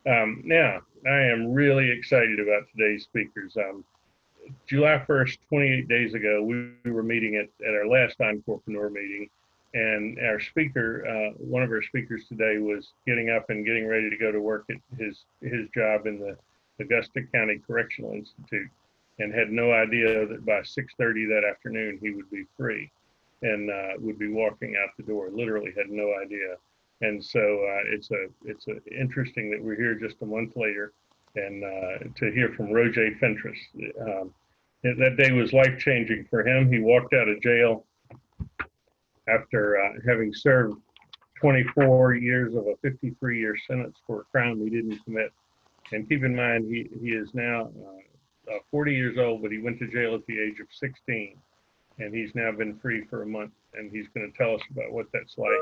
Now, I am really excited about today's speakers. July 1st, 28 days ago, we were meeting at our last Entrepreneur meeting, and our speaker, one of our speakers today, was getting up and getting ready to go to work at his job in the Augusta County Correctional Institute, and had no idea that by 6:30 that afternoon he would be free and would be walking out the door. Literally had no idea. And so it's interesting that we're here just a month later, and to hear from Rojai Fentress. That day was life changing for him. He walked out of jail after having served 24 years of a 53-year sentence for a crime he didn't commit. And keep in mind, he is now 40 years old, but he went to jail at the age of 16, and he's now been free for a month, and he's going to tell us about what that's like.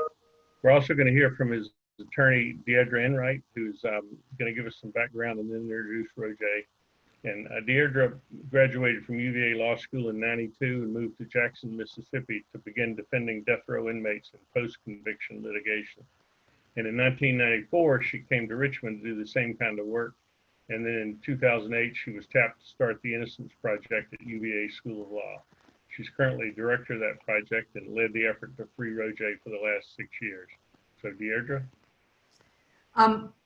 We're also going to hear from his attorney, Deidre Enright, who's going to give us some background and then introduce Rojai. And Deidre graduated from UVA Law School in '92 and moved to Jackson, Mississippi to begin defending death row inmates in post-conviction litigation. And in 1994, she came to Richmond to do the same kind of work. And then in 2008, she was tapped to start the Innocence Project at UVA School of Law. She's currently director of that project and led the effort to free Rojai for the last 6 years. So Deidre?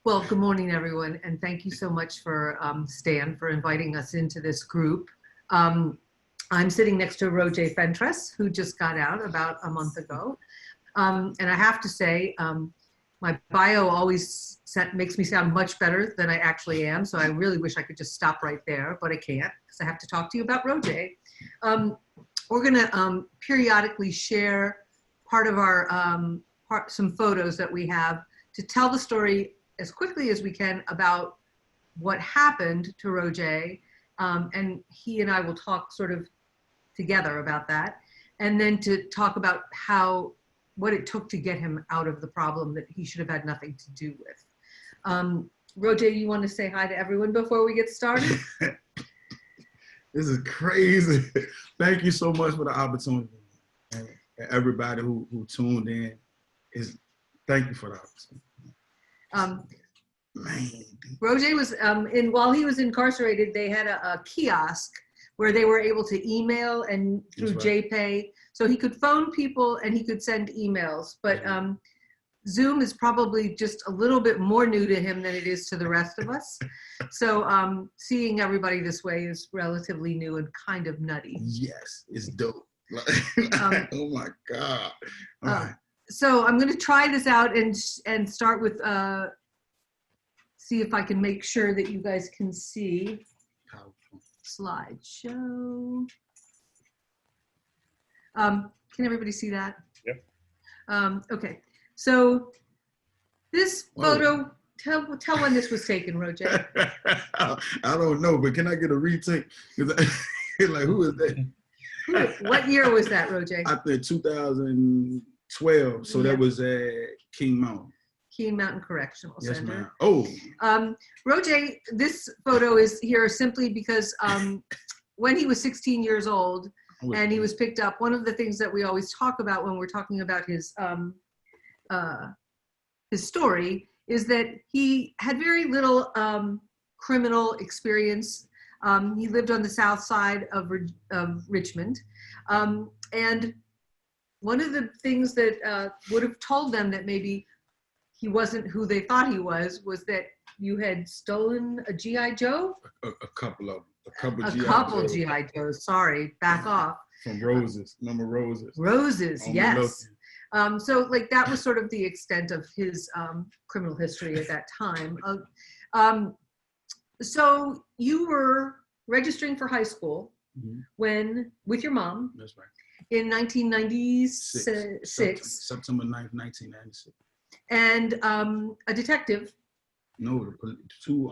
Well, good morning, everyone, and thank you so much for Stan for inviting us into this group. I'm sitting next to Rojai Fentress, who just got out about a month ago. And I have to say, my bio always makes me sound much better than I actually am, so I really wish I could just stop right there, but I can't because I have to talk to you about Rojai. We're going to periodically share part of our some photos that we have to tell the story as quickly as we can about what happened to Rojai, and he and I will talk sort of together about that, and then to talk about what it took to get him out of the problem that he should have had nothing to do with. Rojai, you want to say hi to everyone before we get started? This is crazy. Thank you so much for the opportunity. And everybody who tuned in, thank you for the opportunity. Rojai was, while he was incarcerated, they had a kiosk where they were able to email and through JPay. So he could phone people and he could send emails, but Zoom is probably just a little bit more new to him than it is to the rest of us. So seeing everybody this way is relatively new and kind of nutty. Yes, it's dope. Oh my God. So I'm going to try this out and start with, see if I can make sure that you guys can see. Slideshow. Can everybody see that? Yep. Okay. So this photo, tell when this was taken, Rojai. I don't know, but can I get a retake? Like, who is that? What year was that, Rojai? I think 2012. So that was at King Mountain. King Mountain Correctional Center. Yes, ma'am. Oh. Rojai, this photo is here simply because when he was 16 years old and he was picked up, one of the things that we always talk about when we're talking about his story is that he had very little criminal experience. He lived on the south side of Richmond. And one of the things that would have told them that maybe he wasn't who they thought he was that you had stolen a G.I. Joe? A couple G.I. Joes, sorry, back off. From Roses, remember Roses? Roses, yes. So like that was sort of the extent of his criminal history at that time. So you were registering for high school with your mom. That's right. In 1996. September 9th, 1996. And a detective. No, two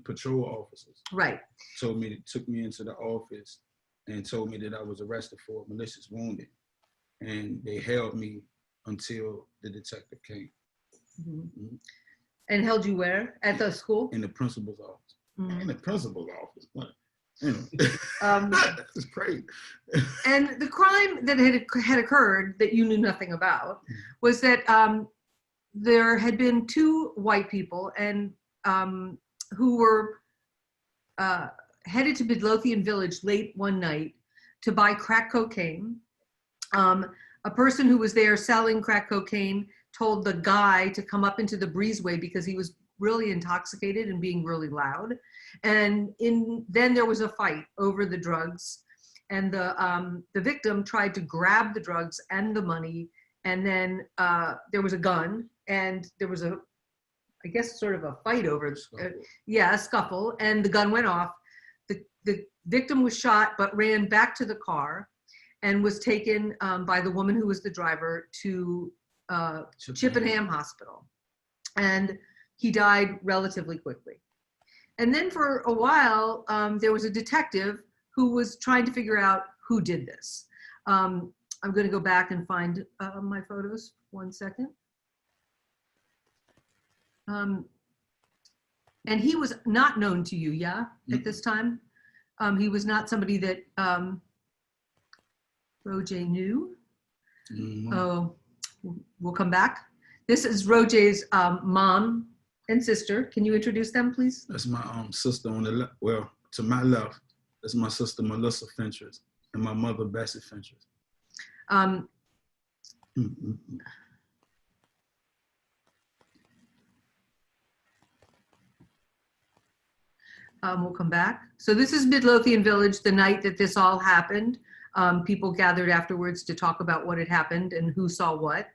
patrol officers. Right. Took me into the office and told me that I was arrested for malicious wounding. And they held me until the detective came. And held you where? At the school? In the principal's office. In the principal's office. What? It's crazy. And the crime that had occurred that you knew nothing about was that there had been two white people, and who were headed to Midlothian village late one night to buy crack cocaine. A person who was there selling crack cocaine told the guy to come up into the breezeway because he was really intoxicated and being really loud. And then there was a fight over the drugs, and the victim tried to grab the drugs and the money, and then there was a gun, and there was I guess sort of a fight over, a scuffle, and the gun went off. The victim was shot but ran back to the car and was taken by the woman who was the driver to Chippenham Hospital. And he died relatively quickly. And then for a while, there was a detective who was trying to figure out who did this. I'm going to go back and find my photos. 1 second. And he was not known to you, yeah, at this time? He was not somebody that Rojai knew. Oh, we'll come back. This is Rojai's mom and sister. Can you introduce them, please? That's my sister on the left. Well, to my left, that's my sister Melissa Fentress and my mother Bessie Fentress. We'll come back. So this is Midlothian Village, the night that this all happened. People gathered afterwards to talk about what had happened and who saw what.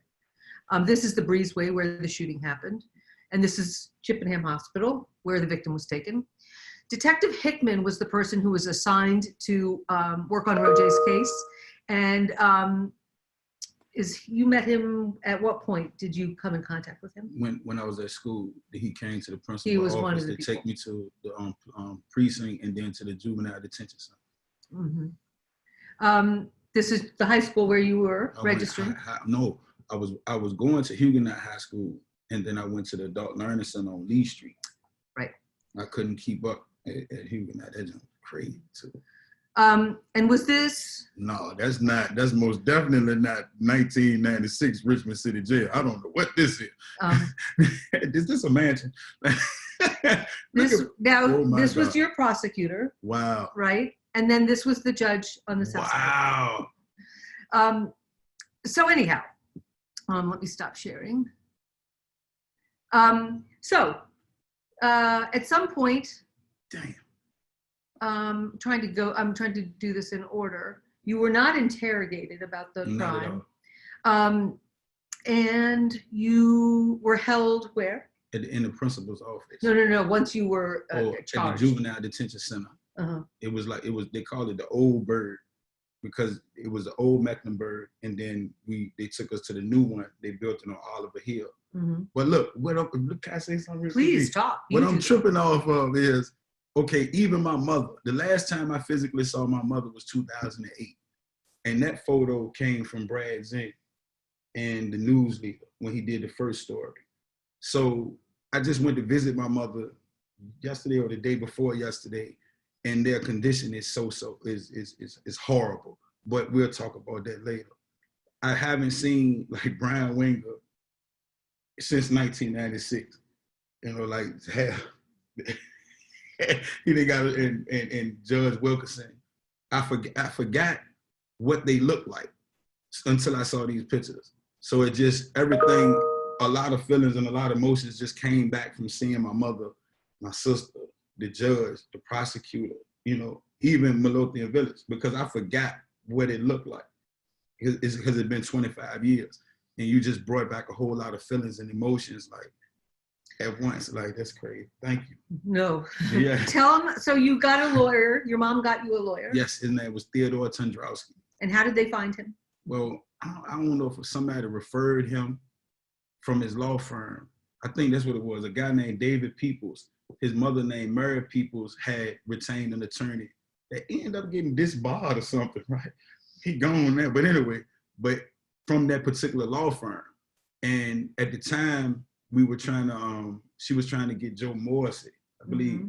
This is the breezeway where the shooting happened. And this is Chippenham Hospital, where the victim was taken. Detective Hickman was the person who was assigned to work on Rojai's case. And you met him at what point? Did you come in contact with him? When I was at school, he came to the principal He was office one of the to take me to the precinct and then to the juvenile detention center. Mm-hmm. This is the high school where you were registering? No, I was going to Huguenot High School, and then I went to the Adult Learning Center on Lee Street. Right. I couldn't keep up at Huguenot. That's crazy too. And was this? No, that's most definitely not 1996 Richmond City Jail. I don't know what this is. Is this a mansion? This God. Was your prosecutor. Wow. Right? And then this was the judge on the south side. Wow. So anyhow, let me stop sharing. So at some point, damn. I'm trying to do this in order. You were not interrogated about the crime. And you were held where? In the principal's office. No. Once you were charged. At the juvenile detention center. It was they called it the old bird because it was the old Mecklenburg, and then they took us to the new one. They built it on Oliver Hill. But look, can I say something? Please talk. What I'm tripping off of is, okay, even my mother, the last time I physically saw my mother was 2008. And that photo came from Brad Zink and the news leader when he did the first story. So I just went to visit my mother yesterday or the day before yesterday, and their condition is is horrible. But we'll talk about that later. I haven't seen like Brian Winger since 1996. You know, like he done got and Judge Wilkinson. I forgot what they looked like until I saw these pictures. So it just everything, a lot of feelings and a lot of emotions just came back from seeing my mother, my sister, the judge, the prosecutor, you know, even Midlothian Village, because I forgot what it looked like. It's because it's been 25 years, and you just brought back a whole lot of feelings and emotions like at once. Like, that's crazy. Thank you. No. Yeah. Tell him, so you got a lawyer, your mom got you a lawyer? Yes, his name was Theodore Tundrowski. And how did they find him? Well, I don't know if somebody referred him from his law firm. I think that's what it was. A guy named David Peoples. His mother named Mary Peoples had retained an attorney that ended up getting disbarred or something, right? He gone now, but anyway, but from that particular law firm. And at the time, we were trying to, she was trying to get Joe Morrissey, I believe,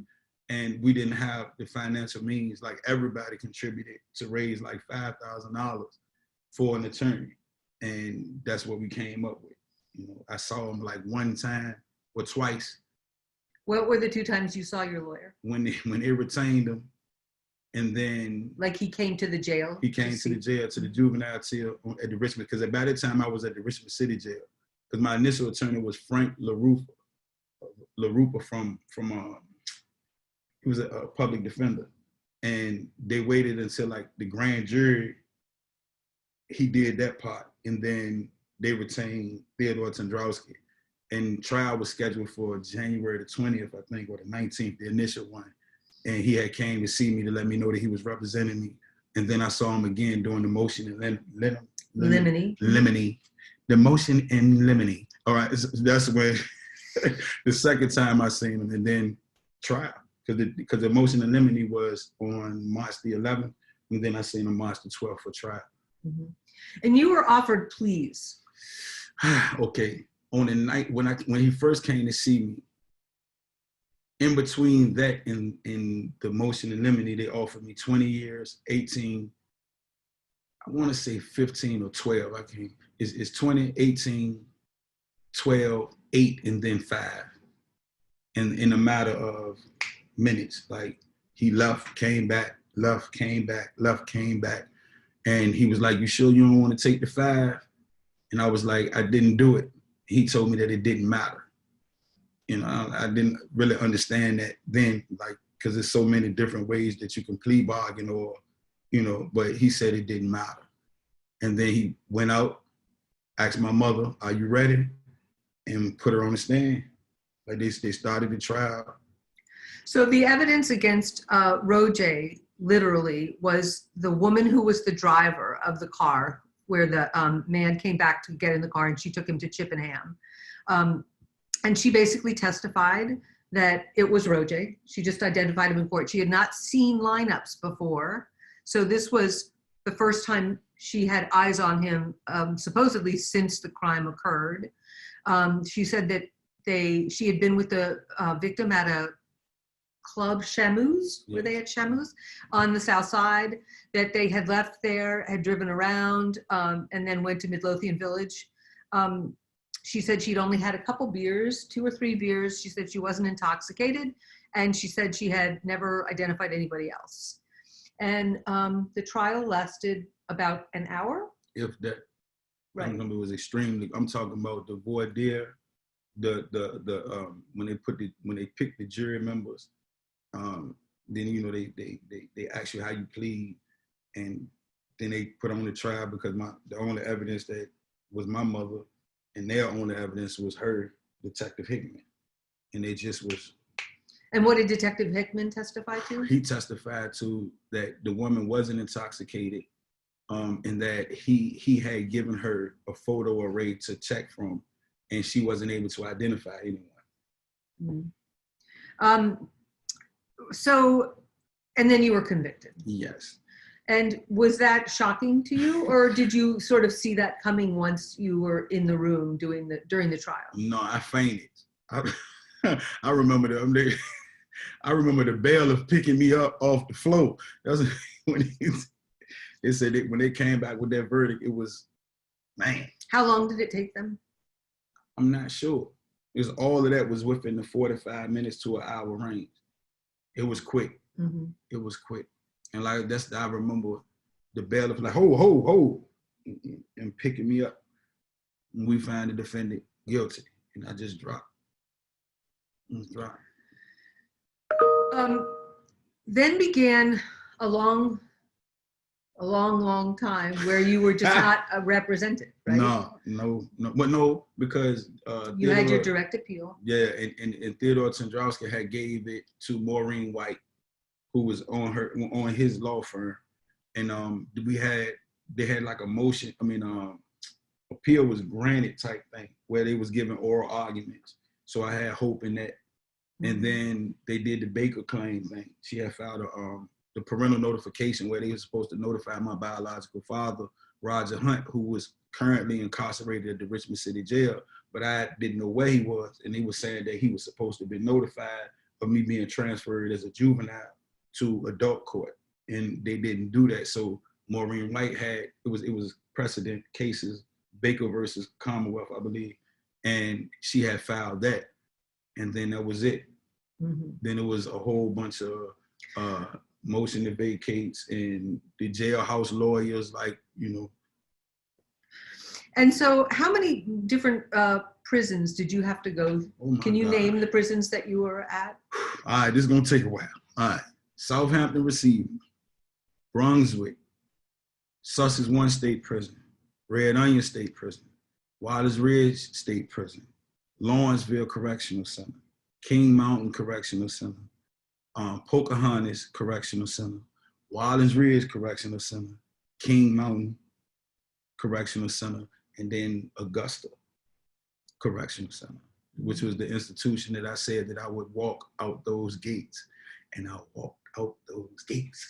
and we didn't have the financial means. Like, everybody contributed to raise like $5,000 for an attorney, and that's what we came up with. You know, I saw him like one time or twice, What were the 2 times you saw your lawyer? When they retained him, and then Like he came to the jail? he came to the jail, to the juvenile jail at the Richmond, because by that time I was at the Richmond City Jail, because my initial attorney was Frank LaRupa from he was a public defender, and they waited until like the grand jury, he did that part, and then they retained Theodore Tendrowski, and trial was scheduled for January the 20th, I think, or the 19th, the initial one. And he had came to see me to let me know that he was representing me. And then I saw him again doing the motion and limine. The motion in limine. All right, that's when the second time I seen him, and then trial. Because the motion in limine was on March the 11th, and then I seen him March the 12th for trial. Mm-hmm. And you were offered pleas. Okay, on the night when he first came to see me, in between that and the motion in limine, they offered me 20 years, 18, I want to say 15 or 12. I can't. It's 20, 18, 12, 8, and then 5. And in a matter of minutes, like he left, came back, left, came back, left, came back. And he was like, "You sure you don't want to take the 5? And I was like, "I didn't do it." He told me that it didn't matter. You know, I didn't really understand that then, like, because there's so many different ways that you can plea bargain or, you know, but he said it didn't matter. And then he went out, asked my mother, "Are you ready?" And put her on the stand. Like they started the trial. So the evidence against Rojai literally was the woman who was the driver of the car where the man came back to get in the car and she took him to Chippenham. And she basically testified that it was Rojai. She just identified him in court. She had not seen lineups before. So this was the first time she had eyes on him, supposedly since the crime occurred. She said that she had been with the victim at a club, Shamus, were they at Shamus on the south side, that they had left there, had driven around, and then went to Midlothian Village. She said she'd only had a couple beers, 2 or 3 beers. She said she wasn't intoxicated, and she said she had never identified anybody else. And the trial lasted about an hour. If that, right. It was extremely. I'm talking about the voir dire, when they picked the jury members, then you know they ask you how you plead, and then they put on the trial because the only evidence that was my mother. And their only evidence was her, Detective Hickman. And they just was. And what did Detective Hickman testify to? He testified to that the woman wasn't intoxicated, and that he had given her a photo array to check from, and she wasn't able to identify anyone. Mm-hmm. So, and then you were convicted. Yes. And was that shocking to you, or did you sort of see that coming once you were in the room during the trial? No, I fainted. I remember I remember the bailiff picking me up off the floor. That was when they said when they came back with that verdict. It was, man. How long did it take them? I'm not sure. Because all of that was within the 45 minutes to an hour range. It was quick. Mm-hmm. It was quick. And like I remember the bailiff like, ho, and picking me up. And we found the defendant guilty. And I just dropped. Then began a long time where you were just not represented, right? No, because you had your direct appeal. Yeah, and Theodore Tendrowski had gave it to Maureen White, who was on his law firm, and they had like a motion. Appeal was granted type thing where they was giving oral arguments. So I had hope in that, and then they did the Baker claim thing. She had filed the parental notification where they were supposed to notify my biological father, Roger Hunt, who was currently incarcerated at the Richmond City Jail, but I didn't know where he was, and he was saying that he was supposed to be notified of me being transferred as a juvenile to adult court, and they didn't do that. So Maureen White it was precedent cases, Baker versus Commonwealth, I believe, and she had filed that, and then that was it. Then it was a whole bunch of motion to vacates and the jailhouse lawyers, like, you know. And so how many different prisons did you have to go? Oh my Can you God. name the prisons that you were at? All right, this is gonna take a while. All right, Southampton Receiving, Brunswick, Sussex One State Prison, Red Onion State Prison, Wallace Ridge State Prison, Lawrenceville Correctional Center, King Mountain Correctional Center, Pocahontas Correctional Center, Wallace Ridge Correctional Center, King Mountain Correctional Center, and then Augusta Correctional Center, which was the institution that I said that I would walk out those gates. And I walked out those gates.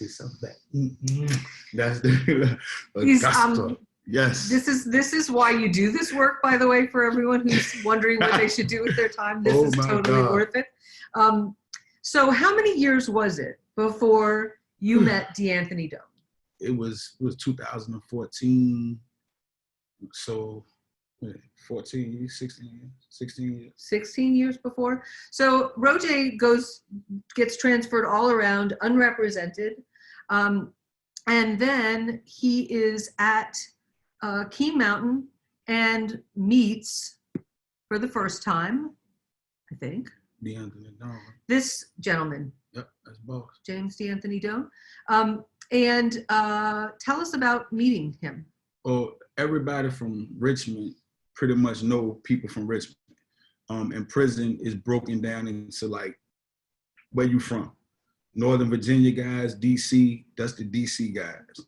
That's the Augusta. Yes. This is why you do this work, by the way, for everyone who's wondering what they should do with their time. This is totally worth it. So how many years was it before you met DeAnthony Doe? It was 2014. So 14, 16 years. 16 years before. So Rojai gets transferred all around, unrepresented. And then he is at King Mountain and meets for the first time, I think, DeAnthony Doe. this gentleman. Yep, that's boss. James DeAnthony Doe. And tell us about meeting him. Well, everybody from Richmond pretty much know people from Richmond. And prison is broken down into like, where you from? Northern Virginia guys, DC, that's the DC guys.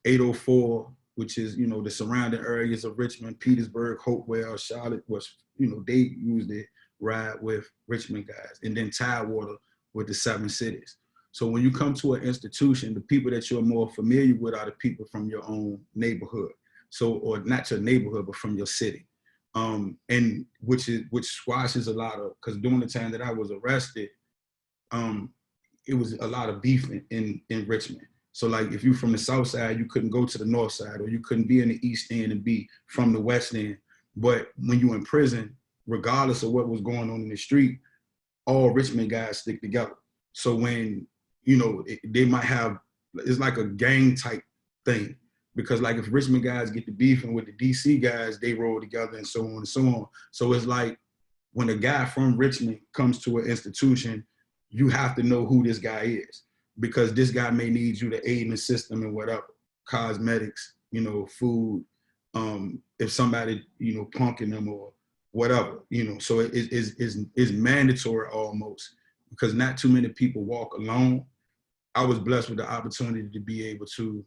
804, which is, you know, the surrounding areas of Richmond, Petersburg, Hopewell, Charlotte, was, you know, they usually ride with Richmond guys. And then Tidewater with the 7 cities. So when you come to an institution, the people that you're more familiar with are the people from your own neighborhood. So, or not your neighborhood, but from your city. And which squashes a lot of, because during the time that I was arrested, it was a lot of beef in Richmond. So like if you're from the south side, you couldn't go to the north side, or you couldn't be in the east end and be from the west end. But when you're in prison, regardless of what was going on in the street, all Richmond guys stick together. So when, you know, they might have, it's like a gang type thing. Because like if Richmond guys get to beefing with the DC guys, they roll together and so on and so on. So it's like when a guy from Richmond comes to an institution, you have to know who this guy is, because this guy may need you to aid and assist them in whatever, cosmetics, you know, food, if somebody, you know, punking them or whatever, you know. So it's mandatory almost, because not too many people walk alone. I was blessed with the opportunity to be able to,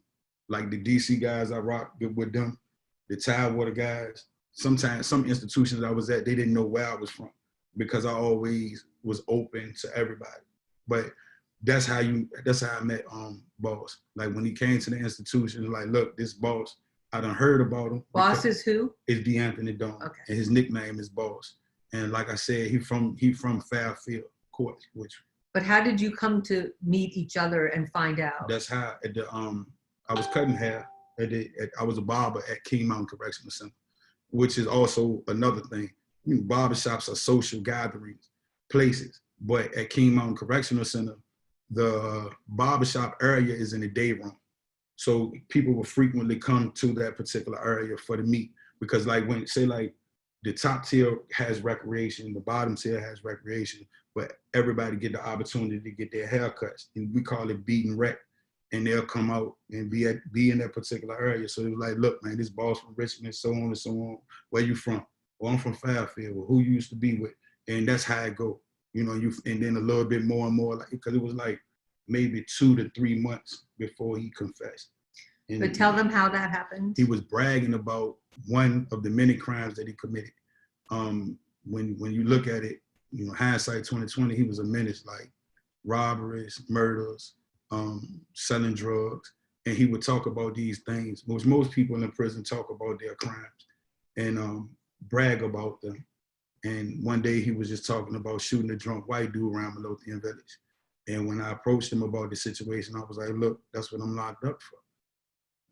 like the DC guys, I rock with them, the Tidewater guys. Sometimes some institutions I was at, they didn't know where I was from, because I always was open to everybody. But that's how I met Boss. Like when he came to the institution, like, look, this Boss, I done heard about him. Boss is who? It's DeAnthony Doe. Okay. And his nickname is Boss. And like I said, he from Fairfield Court, which. But how did you come to meet each other and find out? That's how at the I was cutting hair. I was a barber at King Mountain Correctional Center, which is also another thing. You know, barbershops are social gatherings, places. But at King Mountain Correctional Center, the barbershop area is in the day room. So people will frequently come to that particular area for the meet. Because like when, say like the top tier has recreation, the bottom tier has recreation, but everybody get the opportunity to get their haircuts. And we call it beat and rec. And they'll come out and be in that particular area. So it was like, look, man, this Boss from Richmond, so on and so on. Where you from? Well, I'm from Fairfield. Well, who you used to be with? And that's how it go. You know, and then a little bit more and more, like, because it was like maybe 2 to 3 months before he confessed. And but tell them how that happened. He was bragging about one of the many crimes that he committed. When you look at it, you know, hindsight 2020, he was a menace, like robberies, murders, selling drugs, and he would talk about these things, which most people in prison talk about their crimes and brag about them. And one day he was just talking about shooting a drunk white dude around Midlothian Village. And when I approached him about the situation, I was like, look, that's what I'm locked up for.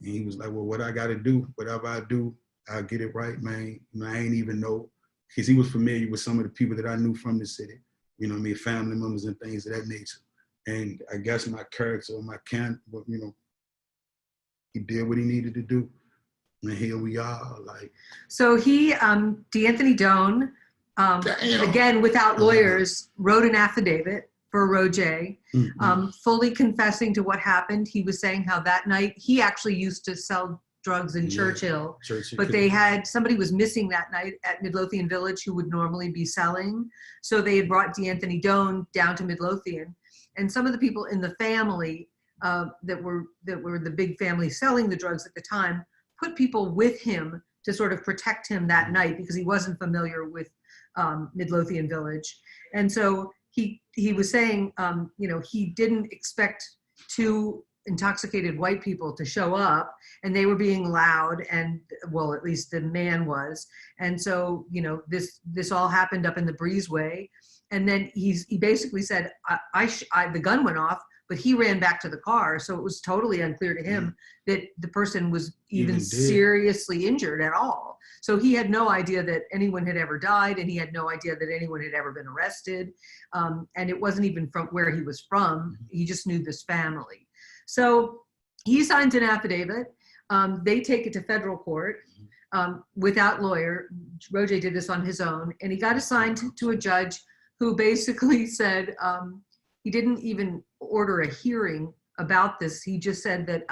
And he was like, well, what I got to do, whatever I do, I'll get it right, man. I ain't even know, because he was familiar with some of the people that I knew from the city, you know what I mean, family members and things of that nature. And I guess my character or you know, he did what he needed to do. And here we are, like. So he, D'Anthony Doan, again, without lawyers, wrote an affidavit for Rojai, fully confessing to what happened. He was saying how that night, he actually used to sell drugs in Churchill, but somebody was missing that night at Midlothian Village who would normally be selling. So they had brought D'Anthony Doan down to Midlothian. And some of the people in the family that were the big family selling the drugs at the time put people with him to sort of protect him that night because he wasn't familiar with Midlothian Village. And so he was saying, you know, he didn't expect two intoxicated white people to show up, and they were being loud, and well, at least the man was. And so, you know, this all happened up in the breezeway. And then he basically said, the gun went off, but he ran back to the car. So it was totally unclear to him that the person was even seriously injured at all. So he had no idea that anyone had ever died, and he had no idea that anyone had ever been arrested. And it wasn't even from where he was from. He just knew this family. So he signs an affidavit. They take it to federal court without lawyer. Rojai did this on his own, and he got assigned to a judge who basically said he didn't even order a hearing about this. He just said that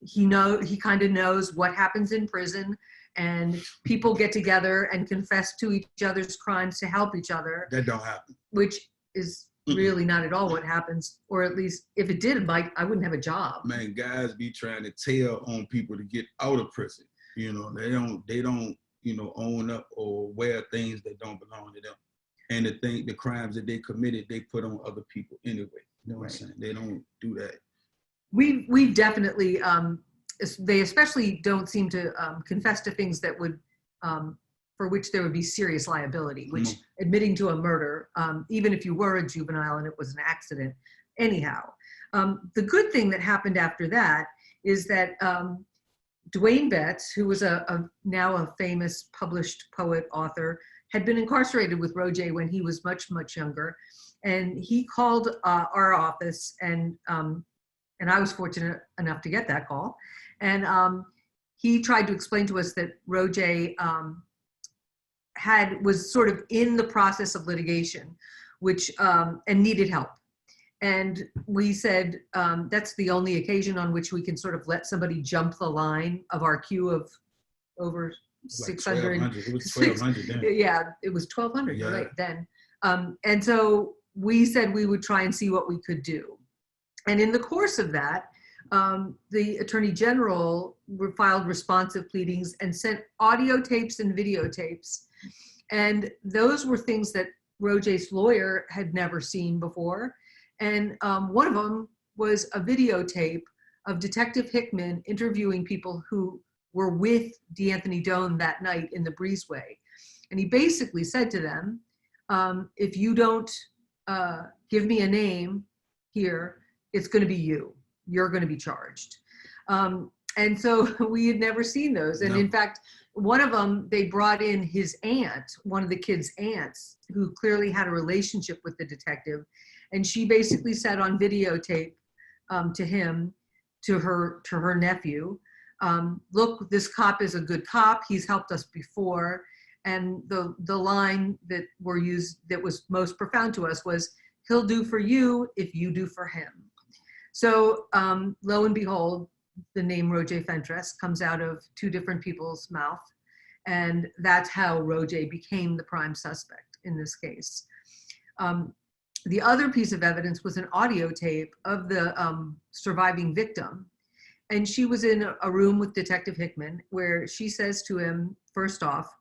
he kind of knows what happens in prison, and people get together and confess to each other's crimes to help each other. That don't happen. Which is really not at all what happens, or at least if it did, I wouldn't have a job. Man, guys be trying to tell on people to get out of prison. You know, they don't, you know, own up or wear things that don't belong to them. And the crimes that they committed, they put on other people anyway. You know what I'm saying? They don't do that. We definitely, they especially don't seem to confess to things that would, for which there would be serious liability, which admitting to a murder, even if you were a juvenile and it was an accident. Anyhow, the good thing that happened after that is that Dwayne Betts, who was now a famous published poet author, had been incarcerated with Rojai when he was much, much younger. And he called our office, and I was fortunate enough to get that call. And he tried to explain to us that Rojai was sort of in the process of litigation, which and needed help. And we said that's the only occasion on which we can sort of let somebody jump the line of our queue of over 600. It was 1,200 then. Yeah, it was 1,200 right then. And so we said we would try and see what we could do. And in the course of that, the Attorney General filed responsive pleadings and sent audio tapes and videotapes. And those were things that Rojai's lawyer had never seen before. And one of them was a videotape of Detective Hickman interviewing people who were with D'Anthony Doan that night in the breezeway. And he basically said to them, if you don't give me a name here, it's going to be you. You're going to be charged. And so we had never seen those. And in fact, one of them, they brought in his aunt, one of the kids' aunts, who clearly had a relationship with the detective. And she basically said on videotape to him, to her nephew, look, this cop is a good cop. He's helped us before. And the line that was most profound to us was, he'll do for you if you do for him. So lo and behold, the name Rojai Fentress comes out of two different people's mouth. And that's how Rojai became the prime suspect in this case. The other piece of evidence was an audio tape of the surviving victim. And she was in a room with Detective Hickman where she says to him, first off,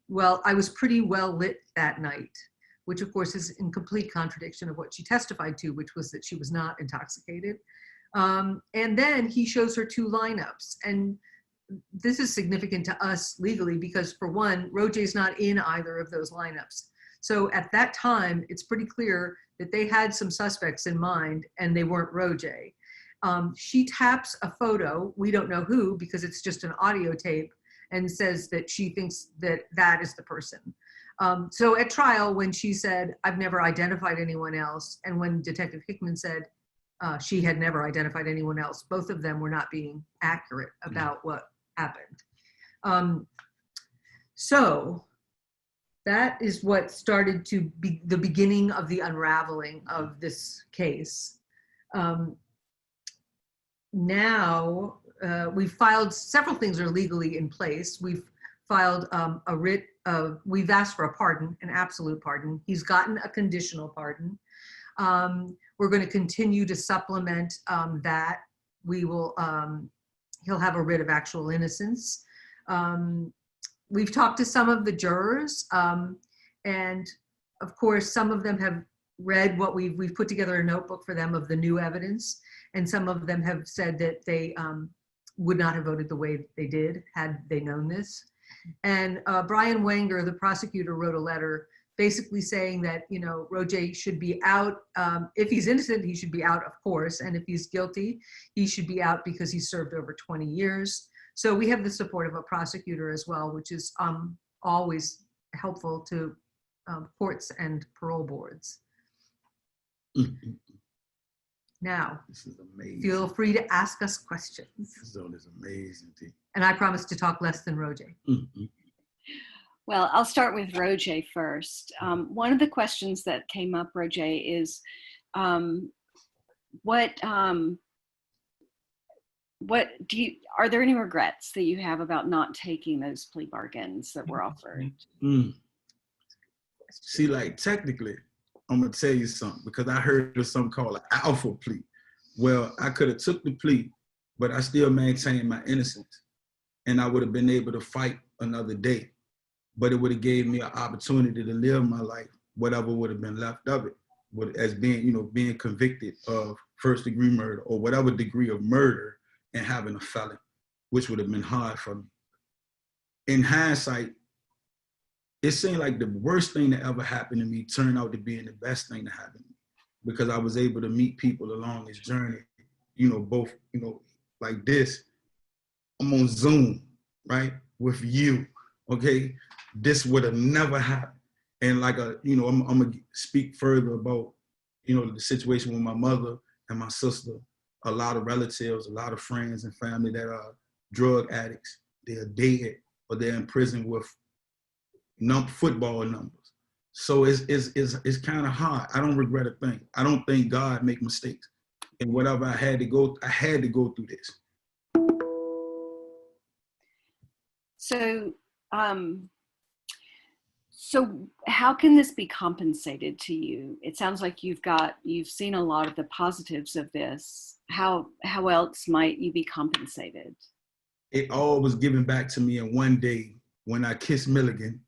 well, I was pretty well lit that night, which of course is in complete contradiction of what she testified to, which was that she was not intoxicated. And then he shows her two lineups. And this is significant to us legally because, for one, Rojai's not in either of those lineups. So at that time, it's pretty clear that they had some suspects in mind and they weren't Rojai. She taps a photo, we don't know who because it's just an audio tape, and says that she thinks that that is the person. So at trial, when she said, "I've never identified anyone else," and when Detective Hickman said she had never identified anyone else, both of them were not being accurate about what happened. So that is what started to be the beginning of the unraveling of this case. Now we've filed, several things are legally in place. We've filed a writ of, we've asked for a pardon, an absolute pardon. He's gotten a conditional pardon. We're going to continue to supplement that. We will, he'll have a writ of actual innocence. We've talked to some of the jurors, and of course, some of them have read what we've put together a notebook for them of the new evidence, and some of them have said that they would not have voted the way they did had they known this. And Brian Wenger, the prosecutor, wrote a letter basically saying that, you know, Rojai should be out. If he's innocent, he should be out, of course, and if he's guilty, he should be out because he served over 20 years. So we have the support of a prosecutor as well, which is always helpful to courts and parole boards. Now, this is amazing. Feel free to ask us questions. This zone is amazing. And I promise to talk less than Rojai. Well, I'll start with Rojai first. One of the questions that came up, Rojai, is what do you, are there any regrets that you have about not taking those plea bargains that were offered? See, like, technically, I'm gonna tell you something, because I heard of something called an alpha plea. Well, I could have took the plea, but I still maintained my innocence, and I would have been able to fight another day. But it would have gave me an opportunity to live my life, whatever would have been left of it, as being, you know, being convicted of first-degree murder or whatever degree of murder and having a felon, which would have been hard for me. In hindsight, it seemed like the worst thing that ever happened to me turned out to be the best thing that happened to me, because I was able to meet people along this journey, you know, both, you know, like this. I'm on Zoom, right, with you, okay? This would have never happened. And like, you know, I'm gonna speak further about, you know, the situation with my mother and my sister, a lot of relatives, a lot of friends and family that are drug addicts. They're dead or they're in prison with football numbers. So it's kind of hard. I don't regret a thing. I don't think God make mistakes. And whatever I had to go through this. So, so how can this be compensated to you? It sounds like you've seen a lot of the positives of this. How else might you be compensated? It all was given back to me in one day when I kissed Milligan,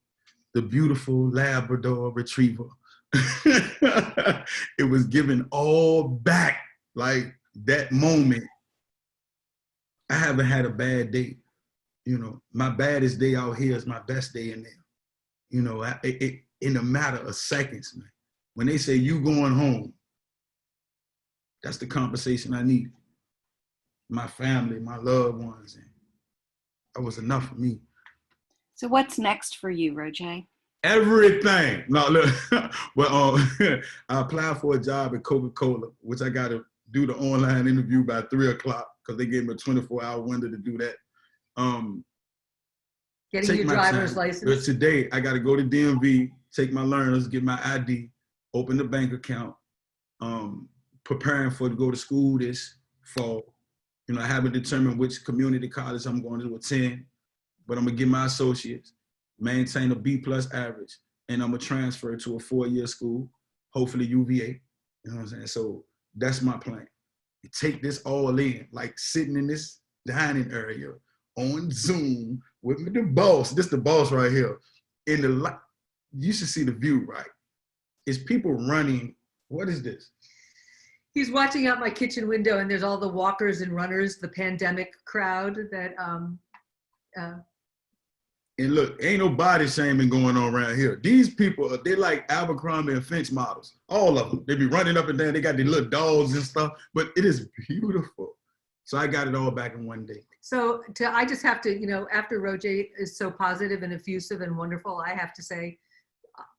the beautiful Labrador retriever. It was given all back. Like that moment, I haven't had a bad day. You know, my baddest day out here is my best day in there. You know, it in a matter of seconds, man. When they say you going home, that's the compensation I need. My family, my loved ones, and that was enough for me. So what's next for you, Rojai? Everything. No, look, well, I applied for a job at Coca-Cola, which I got to do the online interview by 3 o'clock because they gave me a 24-hour window to do that. Getting your driver's license. But today, I got to go to DMV, take my learners, get my ID, open the bank account, preparing to go to school this fall. You know, I haven't determined which community college I'm going to attend, but I'm going to get my associates, maintain a B+ average, and I'm going to transfer to a 4-year school, hopefully UVA. You know what I'm saying? So that's my plan. Take this all in, like sitting in this dining area on Zoom with the boss. This the boss right here. In the light, you should see the view, right? It's people running. What is this? He's watching out my kitchen window, and there's all the walkers and runners, the pandemic crowd that. And look, ain't no body shaming going on around here. These people, they like Abercrombie and Fitch models. All of them. They be running up and down. They got these little dogs and stuff, but it is beautiful. So I got it all back in one day. So I just have to, you know, after Rojai is so positive and effusive and wonderful, I have to say,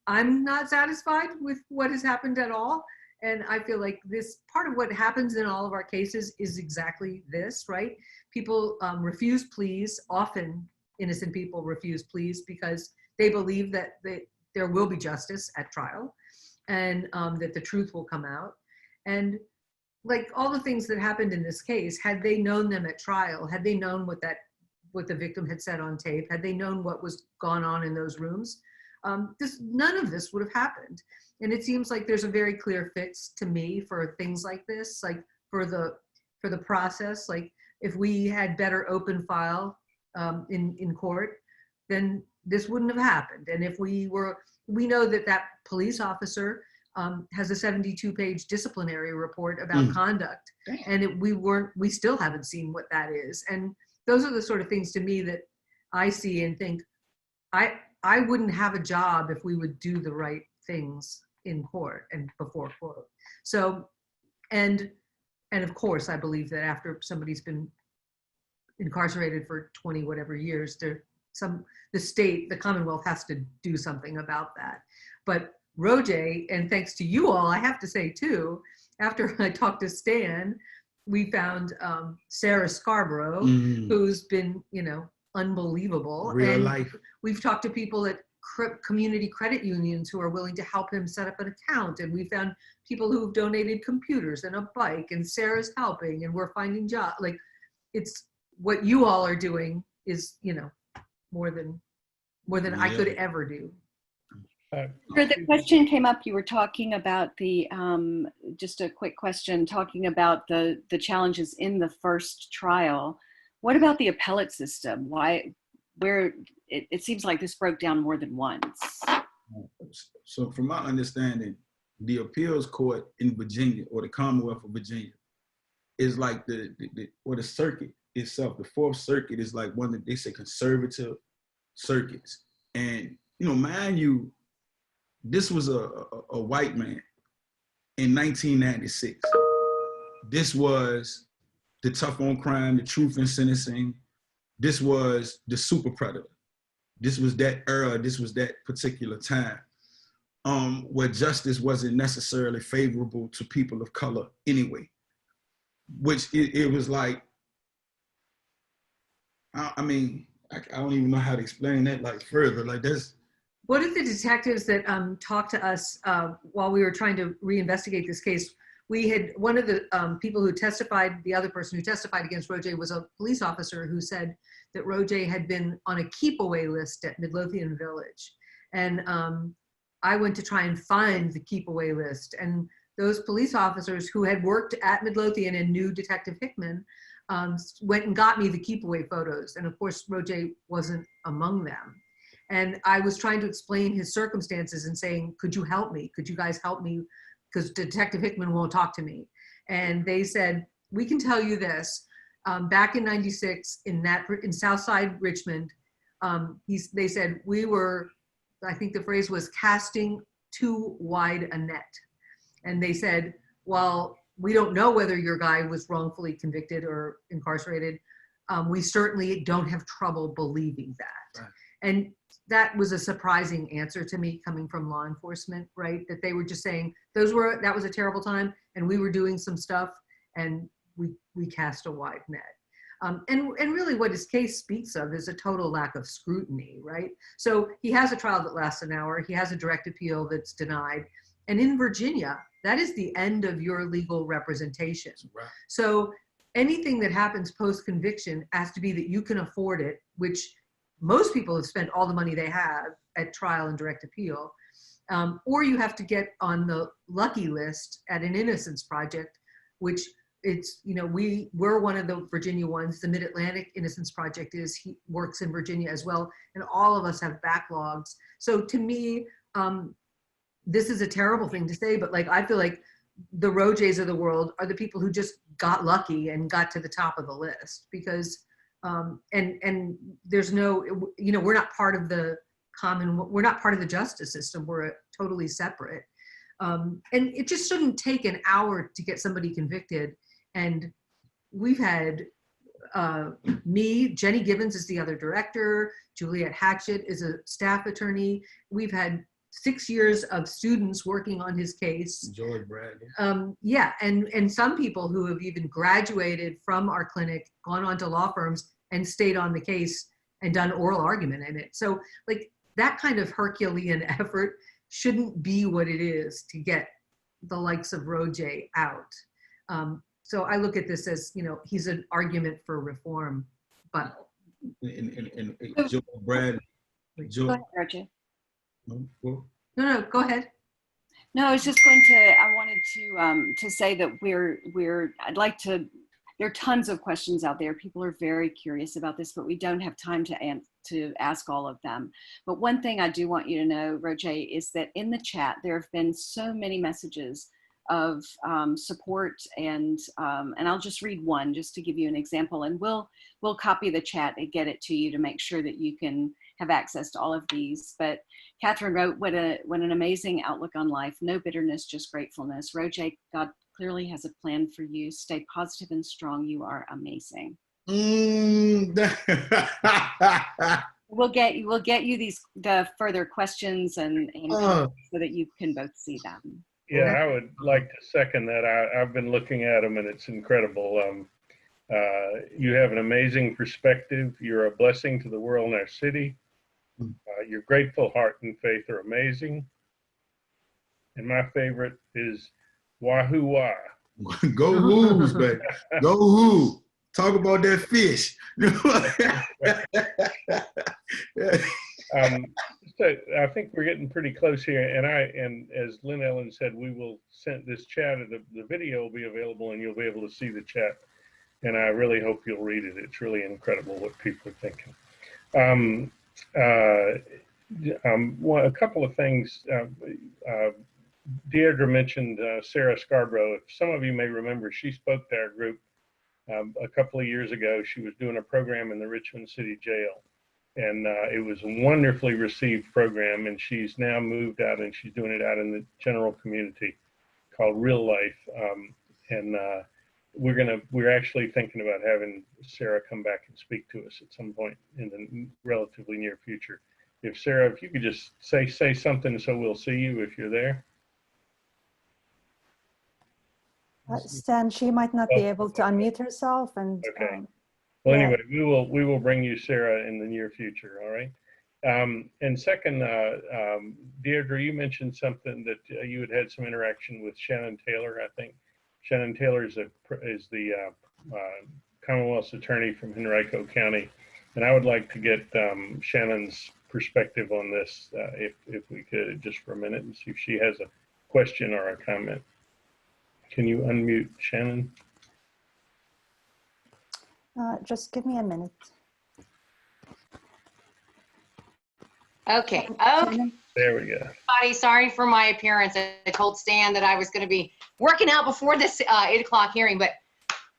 I'm not satisfied with what has happened at all. And I feel like this part of what happens in all of our cases is exactly this, right? People refuse pleas. Often innocent people refuse pleas because they believe that there will be justice at trial, and that the truth will come out. And like all the things that happened in this case, had they known them at trial, had they known what the victim had said on tape, had they known what was gone on in those rooms, none of this would have happened. And it seems like there's a very clear fix to me for things like this, like for the process. Like if we had better open file in court, then this wouldn't have happened. And if we know that police officer has a 72-page disciplinary report about conduct, and we still haven't seen what that is. And those are the sort of things to me that I see and think, I wouldn't have a job if we would do the right things in court and before court. So, and of course, I believe that after somebody's been incarcerated for 20 whatever years, the Commonwealth has to do something about that. But Rojai, and thanks to you all, I have to say too, after I talked to Stan, we found Sarah Scarborough, who's been, unbelievable. Real life. We've talked to people at community credit unions who are willing to help him set up an account. And we found people who've donated computers and a bike, and Sarah's helping, and we're finding jobs. Like, it's what you all are doing is, more than I could ever do. The question came up, you were talking about just a quick question, talking about the challenges in the first trial. What about the appellate system? It seems like this broke down more than once. So from my understanding, the appeals court in Virginia, or the Commonwealth of Virginia, is like the circuit itself. The Fourth Circuit is like one that they say conservative circuits. And, mind you, this was a white man in 1996. This was the tough on crime, the truth in sentencing. This was the super predator. This was that era, this was that particular time where justice wasn't necessarily favorable to people of color anyway, which it was like, I don't even know how to explain that further. Like this. One of the detectives that talked to us while we were trying to reinvestigate this case, we had one of the people who testified, the other person who testified against Rojai was a police officer who said that Rojai had been on a keep-away list at Midlothian Village. And I went to try and find the keep-away list. And those police officers who had worked at Midlothian and knew Detective Hickman went and got me the keep-away photos. And of course, Rojai wasn't among them. And I was trying to explain his circumstances and saying, could you help me? Could you guys help me? Because Detective Hickman won't talk to me. And they said, we can tell you this. Back in '96 in Southside Richmond, they said we were, I think the phrase was, casting too wide a net. And they said, well, we don't know whether your guy was wrongfully convicted or incarcerated. We certainly don't have trouble believing that. Right. And that was a surprising answer to me coming from law enforcement, right? That they were just saying that was a terrible time and we were doing some stuff and we cast a wide net. And really what his case speaks of is a total lack of scrutiny, right? So he has a trial that lasts an hour. He has a direct appeal that's denied. And in Virginia, that is the end of your legal representation. Right. So anything that happens post-conviction has to be that you can afford it, which most people have spent all the money they have at trial and direct appeal, or you have to get on the lucky list at an innocence project, which we're one of the Virginia ones. The Mid-Atlantic Innocence Project he works in Virginia as well, and all of us have backlogs. So to me, this is a terrible thing to say, but I feel like the Rojais of the world are the people who just got lucky and got to the top of the list because. And there's no, we're not part of the we're not part of the justice system. We're totally separate. And it just shouldn't take an hour to get somebody convicted. And we've had me, Jenny Gibbons is the other director, Juliet Hatchett is a staff attorney. We've had 6 years of students working on his case. George Bradley. Yeah, and some people who have even graduated from our clinic, gone on to law firms and stayed on the case and done oral argument in it. So like that kind of Herculean effort shouldn't be what it is to get the likes of Rojai out. So I look at this as, you know, he's an argument for reform, but. And George Bradley. Go ahead, Rojai. No, go ahead. No, I was just going to, I wanted to say that I'd like to, there are tons of questions out there. People are very curious about this, but we don't have time to ask all of them. But one thing I do want you to know, Rojai, is that in the chat, there have been so many messages of support, and I'll just read one just to give you an example, and we'll copy the chat and get it to you to make sure that you can have access to all of these. But Catherine wrote, what an amazing outlook on life. No bitterness, just gratefulness. Rojai, God clearly has a plan for you. Stay positive and strong. You are amazing. We'll get you the further questions and so that you can both see them. Yeah, I would like to second that. I've been looking at them and it's incredible. You have an amazing perspective. You're a blessing to the world and our city. Your grateful heart and faith are amazing. And my favorite is Wahoo Wah. Go Who's, baby. Go Who. Talk about that fish. So I think we're getting pretty close here, and as Lynn Ellen said, we will send this chat. The video will be available, and you'll be able to see the chat. And I really hope you'll read it. It's really incredible what people are thinking. A couple of things. Deidre mentioned Sarah Scarborough. If some of you may remember, she spoke to our group a couple of years ago. She was doing a program in the Richmond City Jail. And it was a wonderfully received program, and she's now moved out and she's doing it out in the general community called Real Life. We're actually thinking about having Sarah come back and speak to us at some point in the relatively near future. If Sarah, if you could just say something so we'll see you if you're there. Stan, she might not be able to unmute herself, and okay. Well, anyway, we will bring you Sarah in the near future. All right. And second, Deidre, you mentioned something that you had some interaction with Shannon Taylor. I think Shannon Taylor is the Commonwealth's attorney from Henrico County, and I would like to get Shannon's perspective on this, if we could, just for a minute, and see if she has a question or a comment. Can you unmute Shannon? Just give me a minute. Okay. There we go. Sorry for my appearance. I told Stan that I was going to be working out before this 8 o'clock hearing, but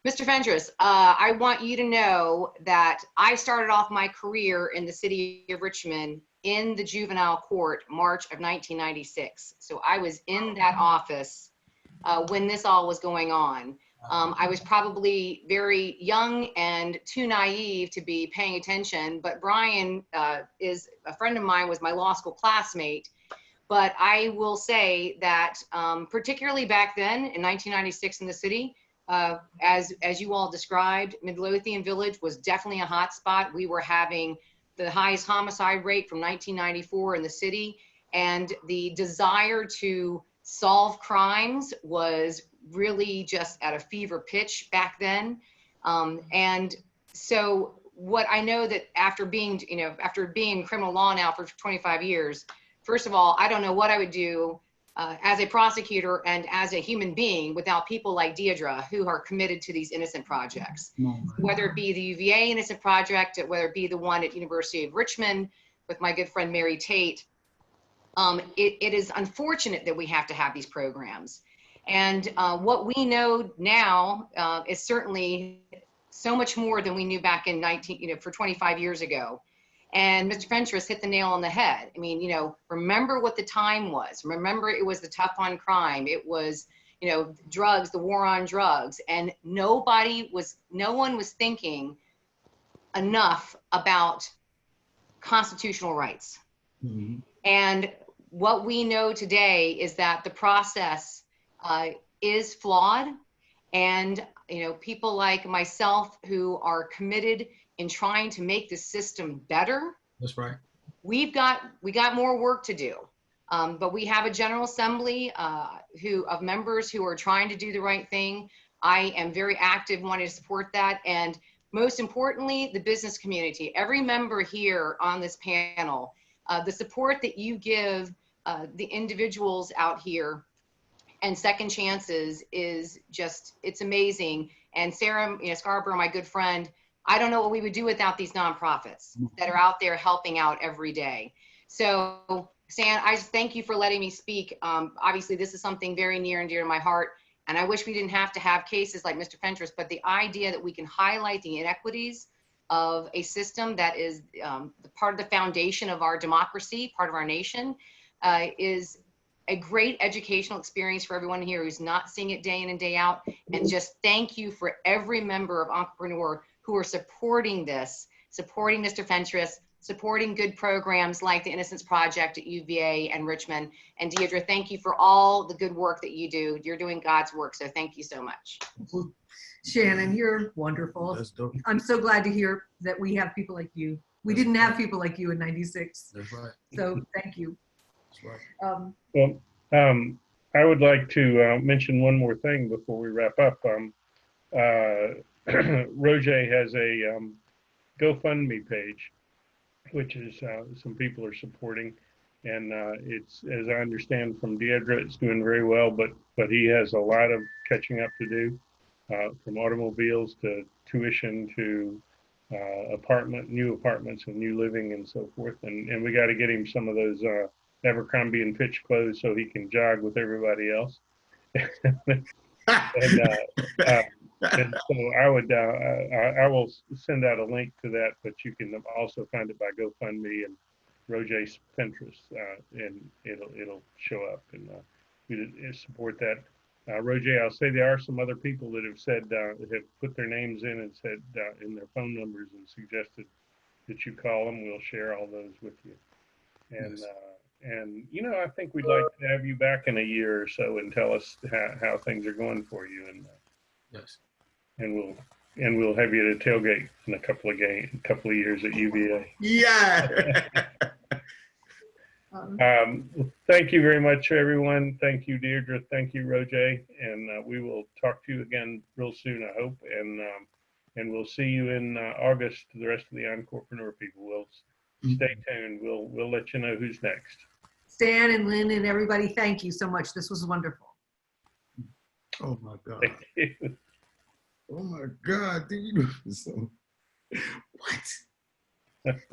Mr. Fentress, I want you to know that I started off my career in the city of Richmond in the juvenile court, March of 1996. So I was in that office when this all was going on. I was probably very young and too naive to be paying attention, but Brian is a friend of mine, was my law school classmate. But I will say that particularly back then in 1996 in the city, as you all described, Midlothian Village was definitely a hot spot. We were having the highest homicide rate from 1994 in the city, and the desire to solve crimes was really just at a fever pitch back then. And so what I know that after being in criminal law now for 25 years, first of all, I don't know what I would do as a prosecutor and as a human being without people like Deidre who are committed to these innocent projects. Whether it be the UVA Innocent Project, whether it be the one at University of Richmond with my good friend Mary Tate, it is unfortunate that we have to have these programs. And what we know now is certainly so much more than we knew back in 25 years ago. And Mr. Fentress hit the nail on the head. I mean, remember what the time was. Remember, it was the tough on crime. It was, drugs, the war on drugs. And no one was thinking enough about constitutional rights. Mm-hmm. And what we know today is that the process is flawed, and people like myself who are committed in trying to make the system better. That's right. We got more work to do, but we have a General Assembly of members who are trying to do the right thing. I am very active, wanting to support that, and most importantly, the business community. Every member here on this panel, the support that you give the individuals out here and second chances is just, it's amazing. And Sarah, Scarborough, my good friend, I don't know what we would do without these nonprofits that are out there helping out every day. So Stan, I just thank you for letting me speak. Obviously this is something very near and dear to my heart, and I wish we didn't have to have cases like Mr. Fentress, but the idea that we can highlight the inequities of a system that is part of the foundation of our democracy, part of our nation, is a great educational experience for everyone here who's not seeing it day in and day out. And just thank you for every member of Entrepreneur who are supporting this, supporting Mr. Fentress, supporting good programs like the Innocence Project at UVA and Richmond. And Deidre, thank you for all the good work that you do. You're doing God's work, so thank you so much. Shannon, you're wonderful. That's dope. I'm so glad to hear that we have people like you. We didn't have people like you in '96. That's right. So thank you. That's right. Well, I would like to mention one more thing before we wrap up. Rojai has a GoFundMe page, which is some people are supporting, and it's, as I understand from Deidre, it's doing very well. But he has a lot of catching up to do, from automobiles to tuition to new apartments and new living and so forth. And we got to get him some of those Abercrombie and Fitch clothes so he can jog with everybody else. And so I will send out a link to that, but you can also find it by GoFundMe and Rojai Fentress, and it'll show up, and you support that. Rojai, I'll say there are some other people that have said that have put their names in and said in their phone numbers and suggested that you call them. We'll share all those with you. And Yes. And I think we'd like to have you back in a year or so and tell us how things are going for you, and Yes. and we'll have you at a tailgate in a couple of years at UVA. Yeah. Thank you very much, everyone. Thank you, Deidre. Thank you, Rojai. And we will talk to you again real soon, I hope. And we'll see you in August. The rest of the Entrepreneur people. We'll stay tuned. We'll let you know who's next. Stan and Lynn and everybody, thank you so much. This was wonderful. Oh my God. Thank you. Oh my God. Did you do so? What?